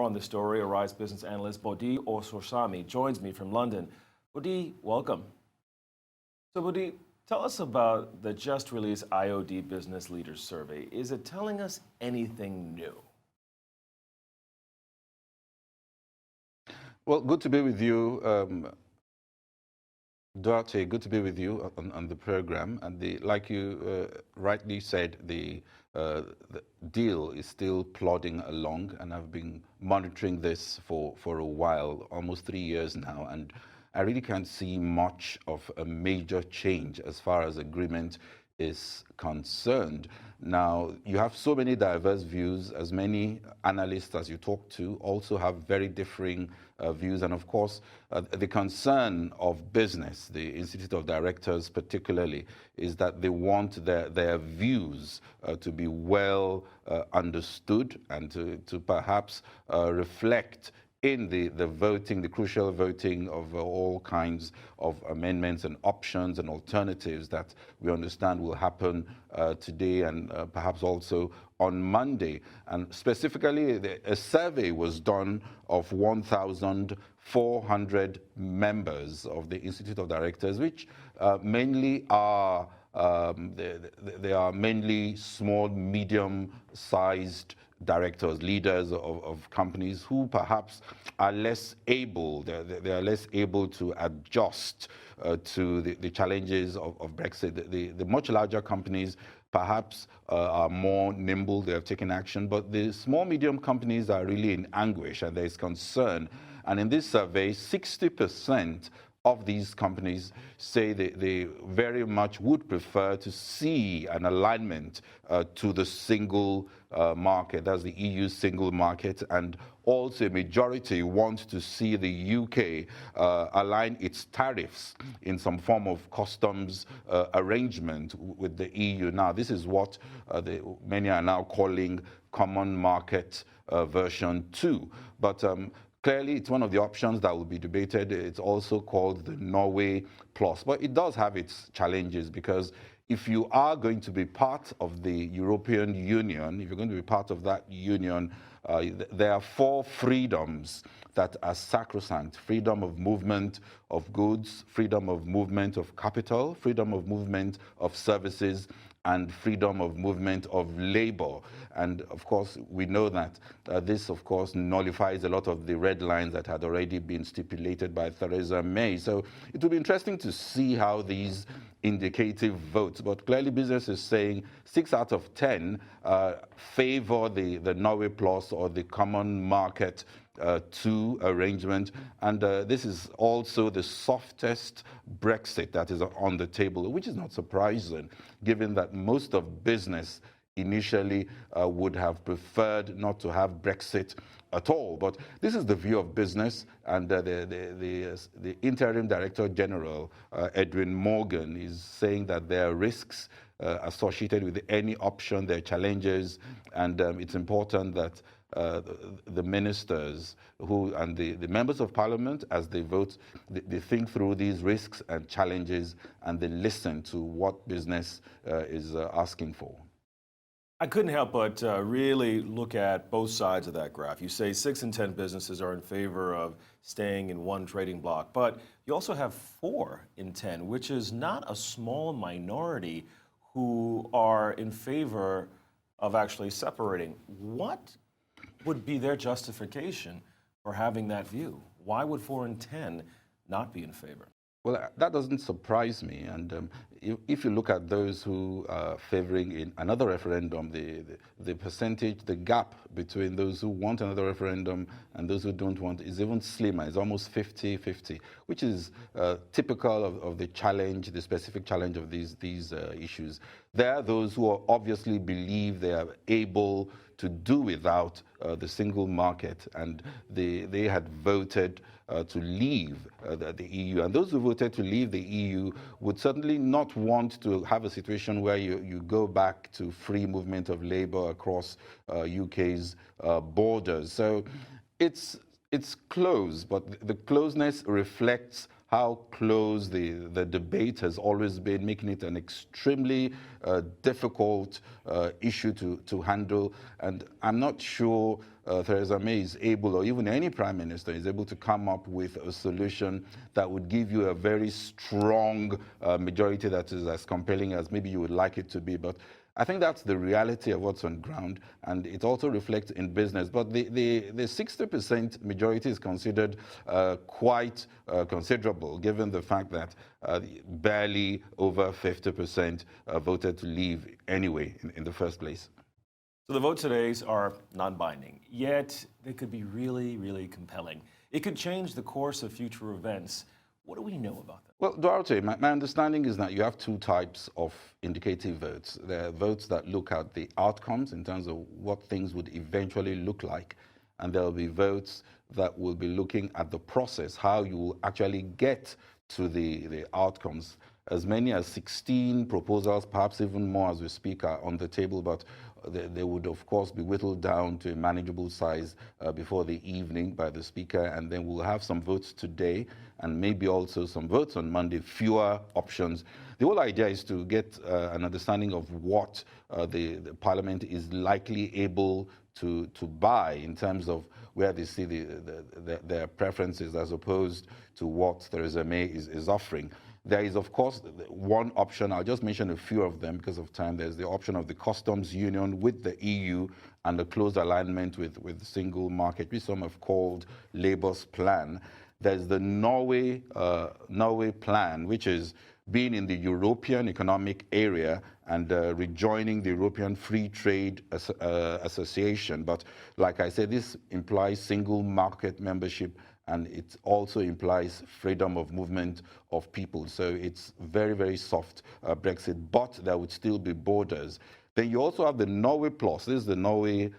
on this story, Arise business analyst Bode Ososami joins me from London. Bode, welcome. So Bode, tell us about the just released IOD Business Leaders Survey. Is it telling us anything new? Well, good to be with you, Duarte. Good to be with you on the program. And like you rightly said, the deal is still plodding along, and I've been monitoring this for a while, almost 3 years now, and I really can't see much of a major change as far as agreement is concerned. Now, you have so many diverse views, as many analysts as you talk to also have very differing views. And of course, the concern of business, the Institute of Directors particularly, is that they want their views to be well understood and to perhaps reflect in the voting, the crucial voting of all kinds of amendments and options and alternatives that we understand will happen today and perhaps also on Monday. And specifically, a survey was done of 1,400 members of the Institute of Directors, which mainly are they are mainly small, medium-sized directors, leaders of companies who perhaps are less able, they are less able to adjust to the challenges of Brexit. The much larger companies perhaps are more nimble, they have taken action, but the small, medium companies are really in anguish and there is concern. And in this survey, 60% of these companies say they very much would prefer to see an alignment to the single market, that's the EU single market, and also a majority want to see the UK align its tariffs in some form of customs arrangement with the EU. Now, this is what many are now calling Common Market version 2. But clearly, it's one of the options that will be debated. It's also called the Norway Plus. But it does have its challenges because if you are going to be part of the European Union, if you're going to be part of that union, there are 4 freedoms that are sacrosanct: freedom of movement of goods, freedom of movement of capital, freedom of movement of services, and freedom of movement of labor. And of course, we know that this, of course, nullifies a lot of the red lines that had already been stipulated by Theresa May. So it will be interesting to see how these indicative votes, but clearly business is saying 6 out of 10 favor the Norway Plus or the Common Market 2 arrangement, and this is also the softest Brexit that is on the table, which is not surprising, given that most of business initially would have preferred not to have Brexit at all. But this is the view of business, and the Interim Director General, Edwin Morgan, is saying that there are risks associated with any option, there are challenges, and it's important that the ministers and the members of parliament, as they vote, they think through these risks and challenges and they listen to what business is asking for. I couldn't help but really look at both sides of that graph. You say 6 in 10 businesses are in favor of staying in one trading bloc, but you also have 4 in 10, which is not a small minority who are in favor of actually separating. What would be their justification for having that view? Why would 4 in 10 not be in favor? Well, that doesn't surprise me. And if you look at those who are favoring in another referendum, the percentage, the gap between those who want another referendum and those who don't want is even slimmer. It's almost 50-50, which is typical of the challenge, the specific challenge of these issues. There are those who obviously believe they are able to do without the single market, and they had voted to leave the EU. And those who voted to leave the EU would certainly not want to have a situation where you go back to free movement of labor across UK's borders. So it's close, but the closeness reflects how close the debate has always been, making it an extremely difficult issue to handle. And I'm not sure Theresa May is able, or even any prime minister is able to come up with a solution that would give you a very strong majority that is as compelling as maybe you would like it to be. But I think that's the reality of what's on ground, and it also reflects in business. But the 60% majority is considered quite considerable, given the fact that barely over 50% voted to leave anyway in the first place. So the vote today's are non-binding, yet they could be really, really compelling. It could change the course of future events. What do we know about them? Well, Duarte, my understanding is that you have two types of indicative votes. There are votes that look at the outcomes in terms of what things would eventually look like, and there will be votes that will be looking at the process, how you will actually get to the outcomes. As many as 16 proposals, perhaps even more as we speak, are on the table, but they would, of course, be whittled down to a manageable size before the evening by the Speaker, and then we'll have some votes today and maybe also some votes on Monday, fewer options. The whole idea is to get an understanding of what the Parliament is likely able to buy in terms of where they see their preferences as opposed to what Theresa May is offering. There is, of course, one option. I'll just mention a few of them because of time. There's the option of the customs union with the EU and the close alignment with the single market, which some have called Labour's plan. There's the Norway plan, which is being in the European Economic Area and rejoining the European Free Trade Association. But like I said, this implies single market membership, and it also implies freedom of movement of people. So it's very, very soft Brexit, but there would still be borders. Then you also have the Norway Plus. This is the Norway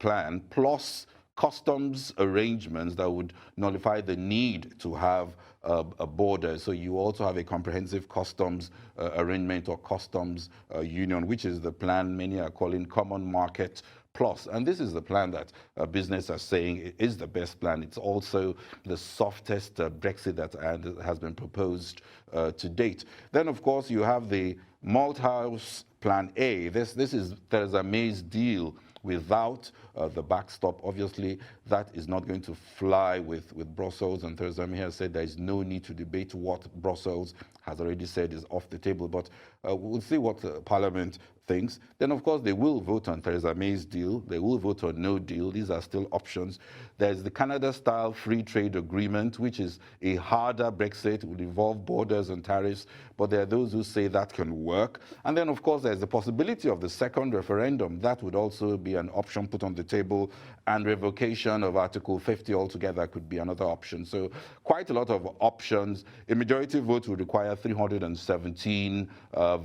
plan, plus customs arrangements that would nullify the need to have a border. So you also have a comprehensive customs arrangement or customs union, which is the plan many are calling Common Market Plus. And this is the plan that business are saying is the best plan. It's also the softest Brexit that has been proposed to date. Then, of course, you have the Malthouse Plan A. This is Theresa May's deal without the backstop. Obviously, that is not going to fly with Brussels, and Theresa May has said there is no need to debate what Brussels has already said is off the table, but we'll see what Parliament thinks. Then, of course, they will vote on Theresa May's deal. They will vote on no deal. These are still options. There's the Canada-style free trade agreement, which is a harder Brexit. It would involve borders and tariffs, but there are those who say that can work. And then, of course, there's the possibility of the second referendum. That would also be an option put on the table, and revocation of Article 50 altogether could be another option. So quite a lot of options. A majority vote would require 317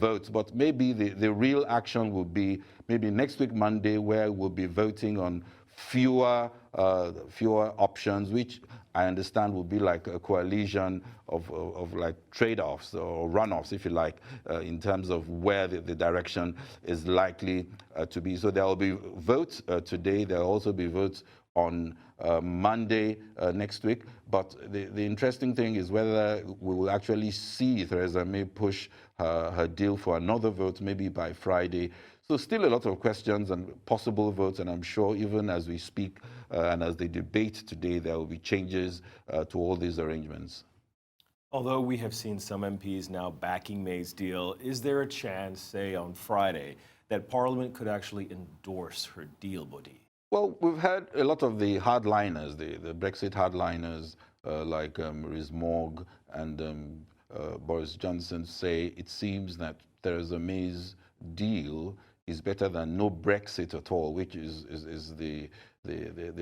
votes, but maybe the real action will be maybe next week, Monday, where we'll be voting on fewer options, which I understand will be like a coalition of like trade-offs or runoffs, if you like, in terms of where the direction is likely to be. So there will be votes today. There will also be votes on Monday next week. But the interesting thing is whether we will actually see Theresa May push her deal for another vote, maybe by Friday. So still a lot of questions and possible votes, and I'm sure even as we speak and as they debate today, there will be changes to all these arrangements. Although we have seen some MPs now backing May's deal, is there a chance, say on Friday, that Parliament could actually endorse her deal, Bode? Well, we've had a lot of the hardliners, the Brexit hardliners, like Rees-Mogg and Boris Johnson, say it seems that Theresa May's deal is better than no Brexit at all, which is the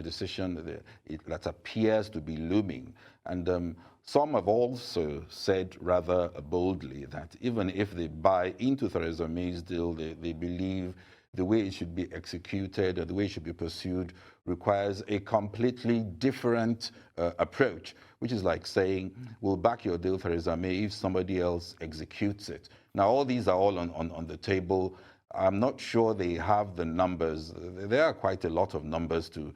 decision that appears to be looming. And some have also said rather boldly that even if they buy into Theresa May's deal, they believe the way it should be executed or the way it should be pursued requires a completely different approach, which is like saying, we'll back your deal, Theresa May, if somebody else executes it. Now, all these are all on the table. I'm not sure they have the numbers. There are quite a lot of numbers to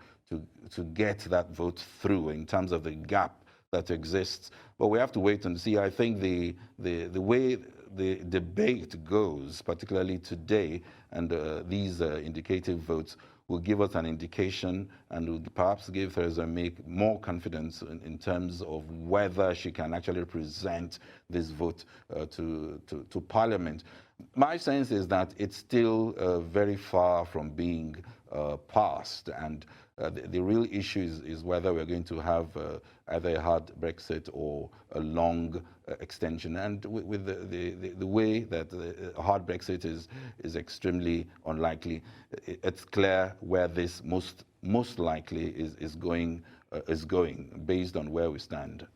get that vote through in terms of the gap that exists. But we have to wait and see. I think the way the debate goes, particularly today, and these indicative votes will give us an indication and would perhaps give Theresa May more confidence in terms of whether she can actually present this vote to Parliament. My sense is that it's still very far from being passed, and the real issue is whether we're going to have either a hard Brexit or a long extension. And with the way that a hard Brexit is extremely unlikely, it's clear where this most likely is going based on where we stand.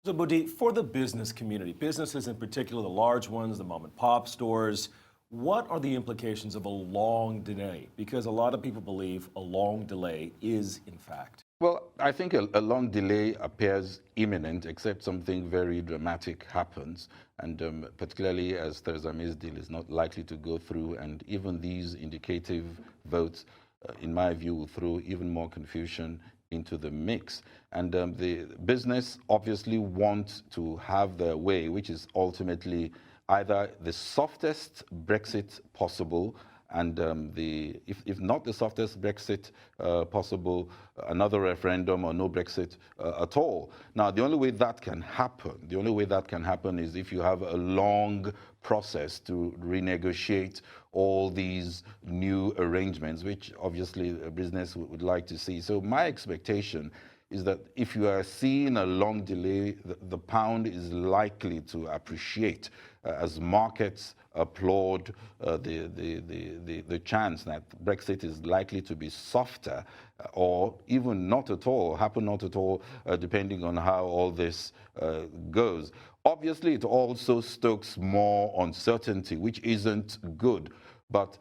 So, Bode, for the business community, businesses in particular, the large ones, the mom and pop stores, what are the implications of a long delay? Because a lot of people believe a long delay is, in fact. Well, I think a long delay appears imminent, except something very dramatic happens, and particularly as Theresa May's deal is not likely to go through, and even these indicative votes, in my view, will throw even more confusion into the mix. And the business obviously wants to have their way, which is ultimately either the softest Brexit possible, and if not the softest Brexit possible, another referendum or no Brexit at all. Now, the only way that can happen is if you have a long process to renegotiate all these new arrangements, which obviously a business would like to see. So my expectation is that if you are seeing a long delay, the pound is likely to appreciate as markets applaud the chance that Brexit is likely to be softer or even not at all, happen not at all, depending on how all this goes. Obviously, it also stokes more uncertainty, which isn't good. But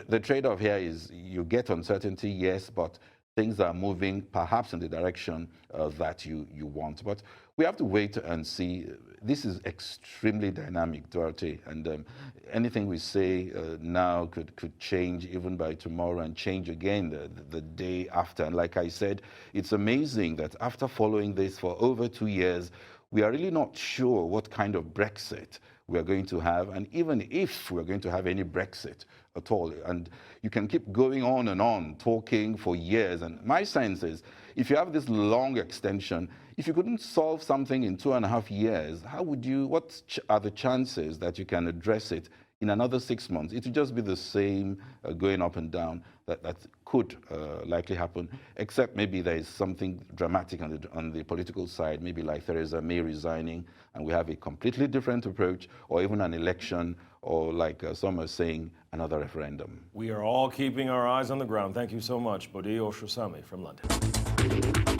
the trade-off here is you get uncertainty, yes, but things are moving perhaps in the direction that you want. But we have to wait and see. This is extremely dynamic, Duarte, and anything we say now could change even by tomorrow and change again the day after. And like I said, it's amazing that after following this for over 2 years, we are really not sure what kind of Brexit we are going to have, and even if we're going to have any Brexit at all. And you can keep going on and on, talking for years. And my sense is, if you have this long extension, if you couldn't solve something in 2.5 years, what are the chances that you can address it in another 6 months? It would just be the same going up and down that could likely happen, except maybe there is something dramatic on the political side, maybe like Theresa May resigning, and we have a completely different approach, or even an election, or like some are saying, another referendum. We are all keeping our eyes on the ground. Thank you so much, Bode Ososami from London.